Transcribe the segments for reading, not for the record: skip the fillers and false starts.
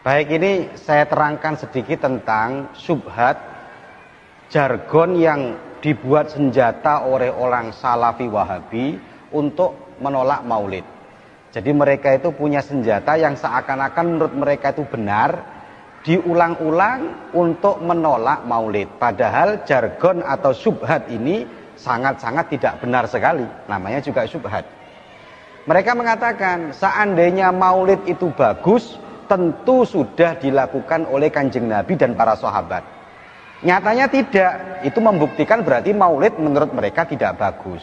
Baik, ini saya terangkan sedikit tentang syubhat jargon yang dibuat senjata oleh orang Salafi Wahabi untuk menolak maulid. Jadi mereka itu punya senjata yang seakan-akan menurut mereka itu benar, diulang-ulang untuk menolak maulid. Padahal jargon atau syubhat ini sangat-sangat tidak benar sekali. Namanya juga syubhat. Mereka mengatakan seandainya maulid itu bagus, tentu sudah dilakukan oleh Kanjeng Nabi dan para sahabat. Nyatanya tidak. Itu membuktikan berarti maulid menurut mereka tidak bagus.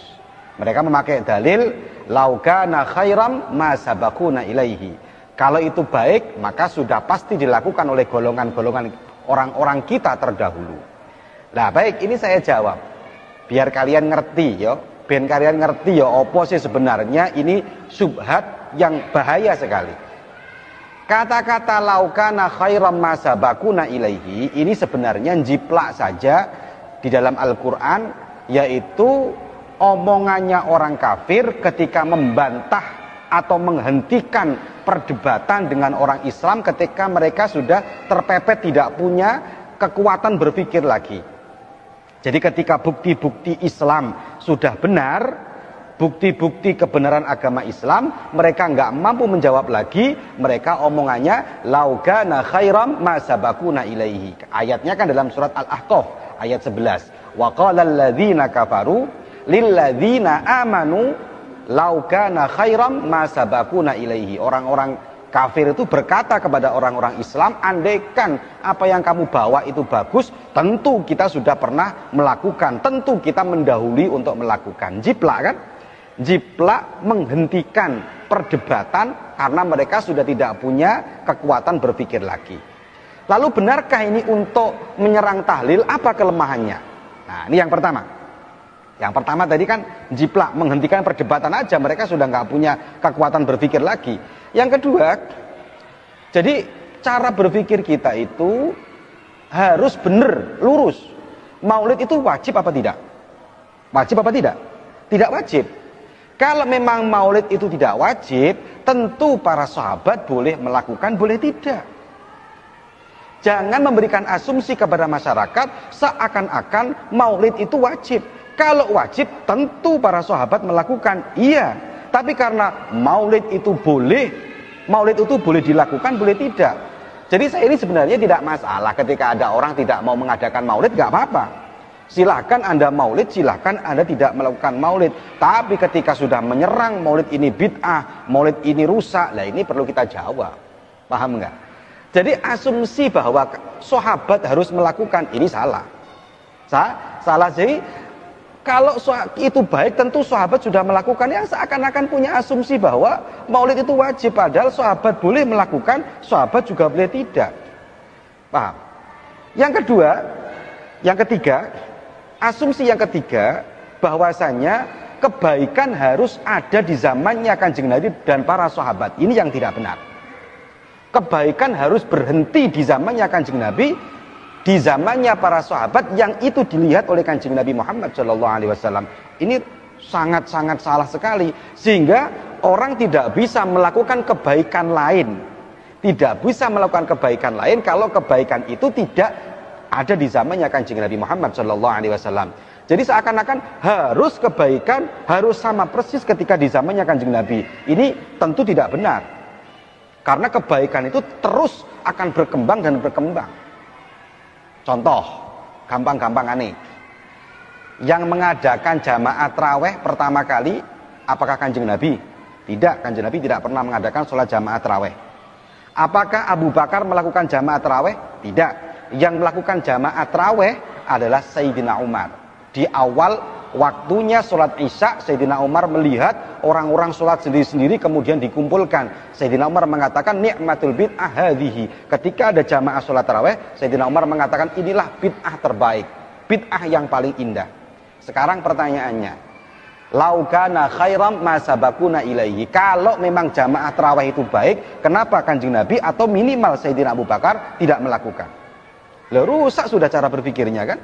Mereka memakai dalil laukana khairam ma sabaquna ilaihi. Kalau itu baik, maka sudah pasti dilakukan oleh golongan-golongan orang-orang kita terdahulu. Nah, baik, ini saya jawab. Biar kalian ngerti ya, ben kalian ngerti ya apa sih sebenarnya ini syubhat yang bahaya sekali. Kata-kata laukana khairam ma sabaquna ilaihi ini sebenarnya jiplak saja di dalam Al-Qur'an, yaitu omongannya orang kafir ketika membantah atau menghentikan perdebatan dengan orang Islam ketika mereka sudah terpepet tidak punya kekuatan berpikir lagi. Jadi ketika bukti-bukti Islam sudah benar, bukti-bukti kebenaran agama Islam, mereka nggak mampu menjawab lagi, mereka omongannya laukana khairam ma sabaquna ilaihi. Ayatnya kan dalam surat Al-Ahqaf ayat 11. Wa qala alladzina kafaru lil ladzina amanu laukana khairam ma sabaquna ilaihi. Orang-orang kafir itu berkata kepada orang-orang Islam, andaikan apa yang kamu bawa itu bagus, tentu kita sudah pernah melakukan, tentu kita mendahului untuk melakukan. Jiplak kan? Jiplak menghentikan perdebatan karena mereka sudah tidak punya kekuatan berpikir lagi. Lalu benarkah ini untuk menyerang tahlil? Apa kelemahannya? Nah, ini yang pertama. Yang pertama tadi kan jiplak, menghentikan perdebatan aja, mereka sudah nggak punya kekuatan berpikir lagi. Yang kedua, jadi cara berpikir kita itu harus benar, lurus. Maulid itu wajib apa tidak? Wajib apa tidak? Tidak wajib. Kalau memang maulid itu tidak wajib, tentu para sahabat boleh melakukan, boleh tidak. Jangan memberikan asumsi kepada masyarakat seakan-akan maulid itu wajib. Kalau wajib, tentu para sahabat melakukan. Iya, tapi karena maulid itu boleh dilakukan, boleh tidak. Jadi saya ini sebenarnya tidak masalah ketika ada orang tidak mau mengadakan maulid, gak apa-apa. Silahkan Anda maulid, silahkan Anda tidak melakukan maulid. Tapi ketika sudah menyerang maulid ini bid'ah, maulid ini rusak, lah ini perlu kita jawab. Paham nggak? Jadi asumsi bahwa sahabat harus melakukan, ini salah. Salah. Jadi kalau itu baik, tentu sahabat sudah melakukan. Yang seakan-akan punya asumsi bahwa maulid itu wajib, padahal sahabat boleh melakukan, sahabat juga boleh tidak. Paham? Yang ketiga, asumsi yang ketiga, bahwasanya kebaikan harus ada di zamannya Kanjeng Nabi dan para sahabat. Ini yang tidak benar. Kebaikan harus berhenti di zamannya Kanjeng Nabi, di zamannya para sahabat, yang itu dilihat oleh Kanjeng Nabi Muhammad SAW. Ini sangat-sangat salah sekali, sehingga orang tidak bisa melakukan kebaikan lain. Tidak bisa melakukan kebaikan lain kalau kebaikan itu tidak ada di zamannya Kanjeng Nabi Muhammad SAW. Jadi seakan-akan harus kebaikan harus sama persis ketika di zamannya Kanjeng Nabi. Ini tentu tidak benar. Karena kebaikan itu terus akan berkembang dan berkembang. Contoh, gampang-gampang aneh. Yang mengadakan jamaah tarawih pertama kali, apakah Kanjeng Nabi? Tidak, Kanjeng Nabi tidak pernah mengadakan sholat jamaah tarawih. Apakah Abu Bakar melakukan jamaah tarawih? Tidak. Yang melakukan jamaah tarawih adalah Sayyidina Umar. Di awal waktunya sholat isya, Sayyidina Umar melihat orang-orang sholat sendiri-sendiri kemudian dikumpulkan. Sayyidina Umar mengatakan ni'matul bid'ah hadhihi. Ketika ada jamaah sholat tarawih, Sayyidina Umar mengatakan inilah bid'ah terbaik, bid'ah yang paling indah. Sekarang pertanyaannya, laukana khairam ma sabaquna ilaihi. Kalau memang jamaah tarawih itu baik, kenapa Kanjeng Nabi atau minimal Sayyidina Abu Bakar tidak melakukan? Lah rusak sudah cara berpikirnya kan?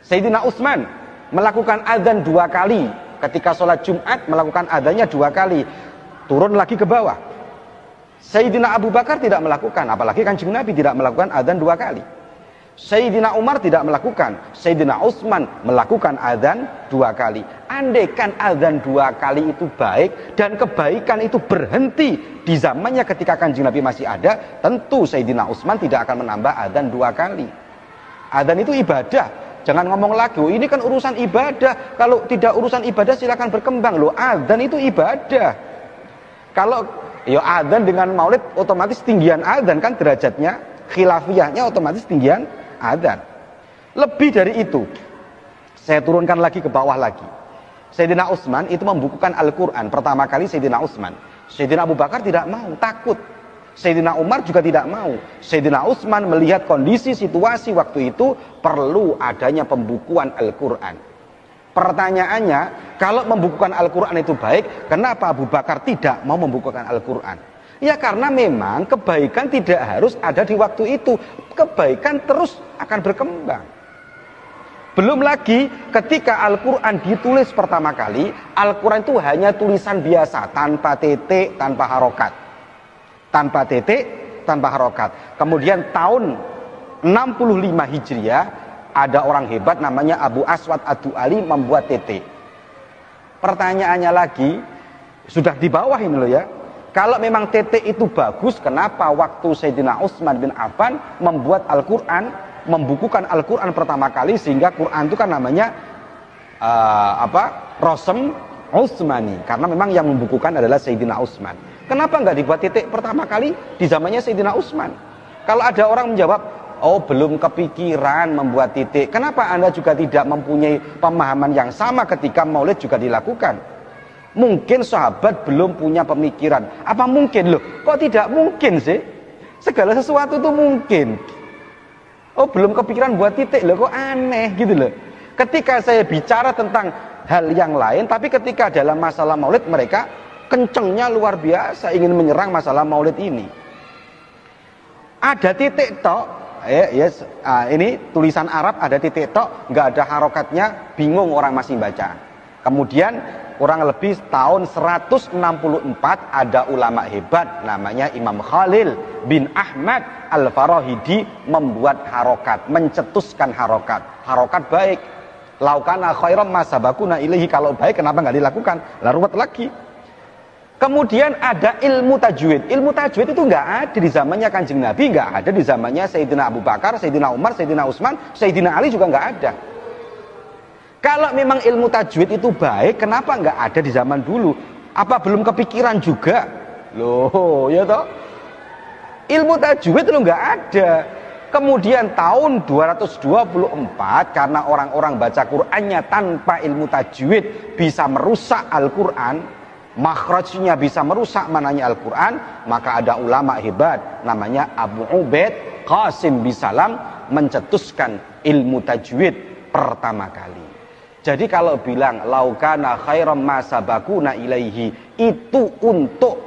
Sayyidina Utsman melakukan adzan 2 kali. Ketika sholat Jumat melakukan adzannya 2 kali. Turun lagi ke bawah. Sayyidina Abu Bakar tidak melakukan, apalagi Kanjeng Nabi tidak melakukan adzan 2 kali. Sayyidina Umar tidak melakukan, Sayyidina Utsman melakukan adzan 2 kali. Andaikan adzan 2 kali itu baik dan kebaikan itu berhenti di zamannya ketika Kanjeng Nabi masih ada, tentu Sayyidina Utsman tidak akan menambah adzan 2 kali. Adzan itu ibadah. Jangan ngomong lagi, oh, ini kan urusan ibadah. Kalau tidak urusan ibadah silakan berkembang loh. Adzan itu ibadah. Kalau ya adzan dengan maulid otomatis tinggian adzan kan derajatnya, khilafiyahnya otomatis tinggian adzan. Lebih dari itu, saya turunkan lagi ke bawah lagi. Sayyidina Utsman itu membukukan Al-Quran pertama kali. Sayyidina Utsman, Sayyidina Abu Bakar tidak mau, takut. Sayyidina Umar juga tidak mau. Sayyidina Utsman melihat kondisi situasi waktu itu perlu adanya pembukuan Al-Quran. Pertanyaannya, kalau membukukan Al-Quran itu baik, kenapa Abu Bakar tidak mau membukukan Al-Quran? Ya karena memang kebaikan tidak harus ada di waktu itu. Kebaikan terus akan berkembang. Belum lagi ketika Al-Quran ditulis pertama kali, Al-Quran itu hanya tulisan biasa, tanpa titik, tanpa harokat. Tanpa titik, tanpa harokat. Kemudian tahun 65 Hijriah, ada orang hebat namanya Abu Aswad Ad-Du'ali membuat titik. Pertanyaannya lagi, sudah di bawah ini loh ya. Kalau memang titik itu bagus, kenapa waktu Sayyidina Utsman bin Affan membuat Al-Quran, membukukan Al-Quran pertama kali, sehingga Quran itu kan namanya Rosem Utsmani, karena memang yang membukukan adalah Sayyidina Utsman. Kenapa nggak dibuat titik pertama kali di zamannya Sayyidina Utsman? Kalau ada orang menjawab, oh belum kepikiran membuat titik, kenapa Anda juga tidak mempunyai pemahaman yang sama ketika maulid juga dilakukan? Mungkin sahabat belum punya pemikiran. Apa mungkin loh? Kok tidak mungkin sih? Segala sesuatu itu mungkin. Oh belum kepikiran buat titik loh, kok aneh gitu loh. Ketika saya bicara tentang hal yang lain, tapi ketika dalam masalah maulid mereka kencengnya luar biasa ingin menyerang masalah maulid ini. Ada titik tok, ini tulisan Arab ada titik tok, nggak ada harokatnya, bingung orang masih baca. Kemudian kurang lebih tahun 164 ada ulama hebat namanya Imam Khalil bin Ahmad Al-Farahidi membuat harokat, mencetuskan harokat. Harokat baik. Laukana khairam masabakuna ilaihi, kalau baik kenapa nggak dilakukan? Lah ruwet lagi. Kemudian ada ilmu tajwid. Ilmu tajwid itu nggak ada di zamannya Kanjeng Nabi, nggak ada di zamannya Sayyidina Abu Bakar, Sayyidina Umar, Sayyidina Utsman, Sayyidina Ali juga nggak ada. Kalau memang ilmu tajwid itu baik, kenapa nggak ada di zaman dulu? Apa belum kepikiran juga? Loh, ya toh? Ilmu tajwid itu nggak ada. Kemudian tahun 224, karena orang-orang baca Qur'annya tanpa ilmu tajwid bisa merusak Al-Quran, makhrajnya bisa merusak mananya Al-Quran, maka ada ulama hebat namanya Abu Ubaid Qasim Bisalam mencetuskan ilmu tajwid pertama kali. Jadi kalau bilang laukana khairam masabakuna ilaihi, itu untuk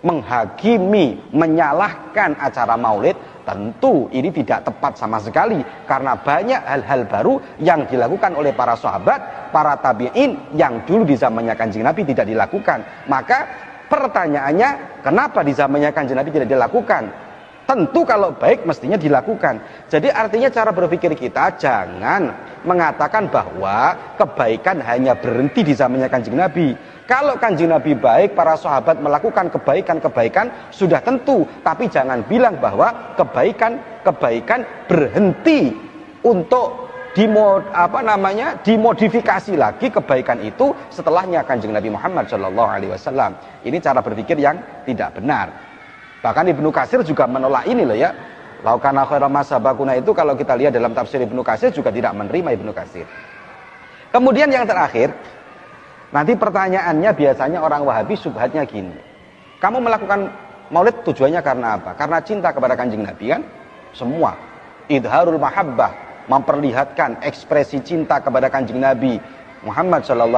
menghakimi, menyalahkan acara maulid, tentu ini tidak tepat sama sekali, karena banyak hal-hal baru yang dilakukan oleh para sahabat, para tabi'in yang dulu di zamannya Kanjeng Nabi tidak dilakukan. Maka pertanyaannya, kenapa di zamannya Kanjeng Nabi tidak dilakukan? Tentu kalau baik mestinya dilakukan. Jadi artinya cara berpikir kita jangan mengatakan bahwa kebaikan hanya berhenti di zamannya Kanjeng Nabi. Kalau Kanjeng Nabi baik, para sahabat melakukan kebaikan-kebaikan, sudah tentu. Tapi jangan bilang bahwa kebaikan berhenti untuk dimodifikasi lagi kebaikan itu setelahnya Kanjeng Nabi Muhammad SAW. Ini cara berpikir yang tidak benar. Bahkan Ibnu Katsir juga menolak ini loh ya. Laukana khairam masabakuna itu kalau kita lihat dalam tafsir Ibnu Katsir juga tidak menerima Ibnu Katsir. Kemudian yang terakhir, nanti pertanyaannya biasanya orang Wahabi subhatnya gini. Kamu melakukan maulid tujuannya karena apa? Karena cinta kepada Kanjeng Nabi kan? Semua. Idharul mahabbah, memperlihatkan ekspresi cinta kepada Kanjeng Nabi Muhammad SAW.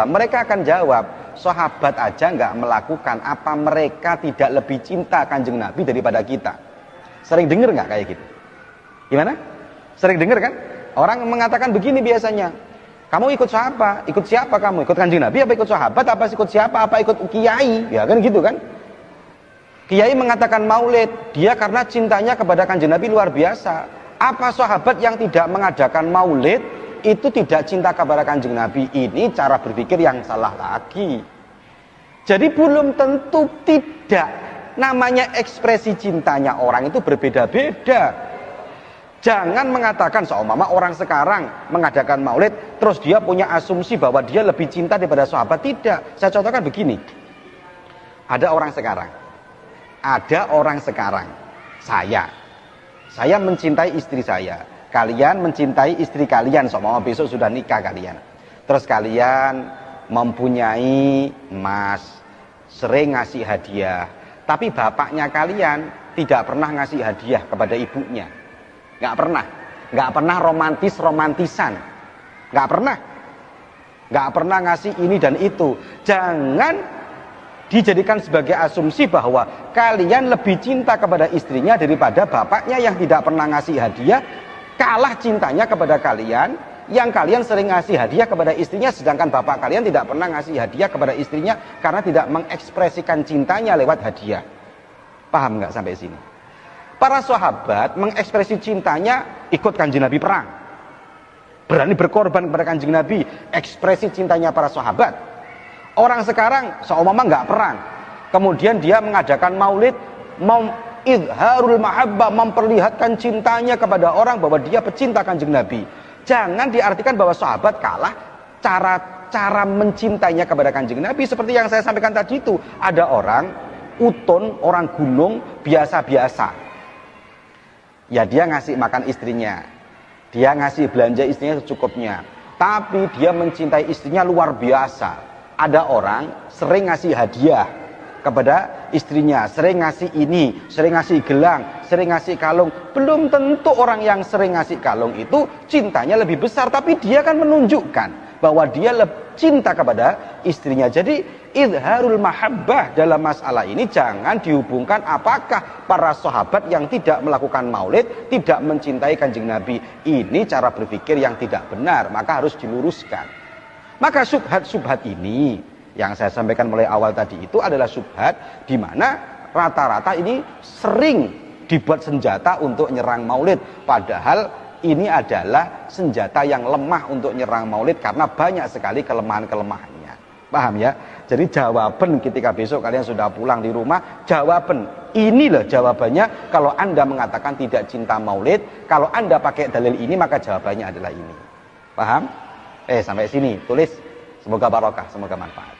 Mereka akan jawab, sahabat aja nggak melakukan, apa mereka tidak lebih cinta Kanjeng Nabi daripada kita? Sering dengar nggak kayak gitu? Gimana? Sering dengar kan? Orang mengatakan begini biasanya, kamu ikut siapa? Ikut siapa kamu? Ikut Kanjeng Nabi apa ikut sahabat? Apa ikut siapa? Apa ikut kiai? Ya kan gitu kan? Kiai mengatakan maulid, dia karena cintanya kepada Kanjeng Nabi luar biasa. Apa sahabat yang tidak mengadakan maulid itu tidak cinta kepada Kanjeng Nabi? Ini cara berpikir yang salah lagi. Jadi belum tentu tidak. Namanya ekspresi cintanya orang itu berbeda-beda. Jangan mengatakan seumpama orang sekarang mengadakan maulid terus dia punya asumsi bahwa dia lebih cinta daripada sahabat. Tidak. Saya contohkan begini. Ada orang sekarang, saya mencintai istri saya, kalian mencintai istri kalian, seumpama besok sudah nikah kalian, terus kalian mempunyai emas, sering ngasih hadiah, tapi bapaknya kalian tidak pernah ngasih hadiah kepada ibunya, nggak pernah romantisan, nggak pernah ngasih ini dan itu. Jangan dijadikan sebagai asumsi bahwa kalian lebih cinta kepada istrinya daripada bapaknya yang tidak pernah ngasih hadiah, kalah cintanya kepada kalian yang kalian sering ngasih hadiah kepada istrinya, sedangkan bapak kalian tidak pernah ngasih hadiah kepada istrinya karena tidak mengekspresikan cintanya lewat hadiah. Paham nggak sampai sini? Para sahabat mengekspresi cintanya ikut Kanjeng Nabi perang, berani berkorban kepada Kanjeng Nabi, ekspresi cintanya para sahabat. Orang sekarang seumpama nggak perang, kemudian dia mengadakan maulid, izharul mahabbah, memperlihatkan cintanya kepada orang bahwa dia pecinta Kanjeng Nabi. Jangan diartikan bahwa sahabat kalah cara mencintainya kepada Kanjeng Nabi. Seperti yang saya sampaikan tadi itu, ada orang utun, orang gunung biasa-biasa. Ya dia ngasih makan istrinya, dia ngasih belanja istrinya secukupnya, tapi dia mencintai istrinya luar biasa. Ada orang sering ngasih hadiah kepada istrinya, sering ngasih ini, sering ngasih gelang, sering ngasih kalung. Belum tentu orang yang sering ngasih kalung itu cintanya lebih besar, tapi dia kan menunjukkan bahwa dia cinta kepada istrinya. Jadi izharul mahabbah dalam masalah ini jangan dihubungkan apakah para sahabat yang tidak melakukan maulid tidak mencintai Kanjeng Nabi. Ini cara berpikir yang tidak benar, maka harus diluruskan. Maka subhat ini yang saya sampaikan mulai awal tadi itu adalah subhat di mana rata-rata ini sering dibuat senjata untuk nyerang maulid, padahal ini adalah senjata yang lemah untuk nyerang maulid karena banyak sekali kelemahan-kelemahannya. Paham ya? Jadi jawaban ketika besok kalian sudah pulang di rumah, inilah jawabannya. Kalau Anda mengatakan tidak cinta maulid, kalau Anda pakai dalil ini, maka jawabannya adalah ini. Paham? Sampai sini tulis, semoga barokah, semoga manfaat.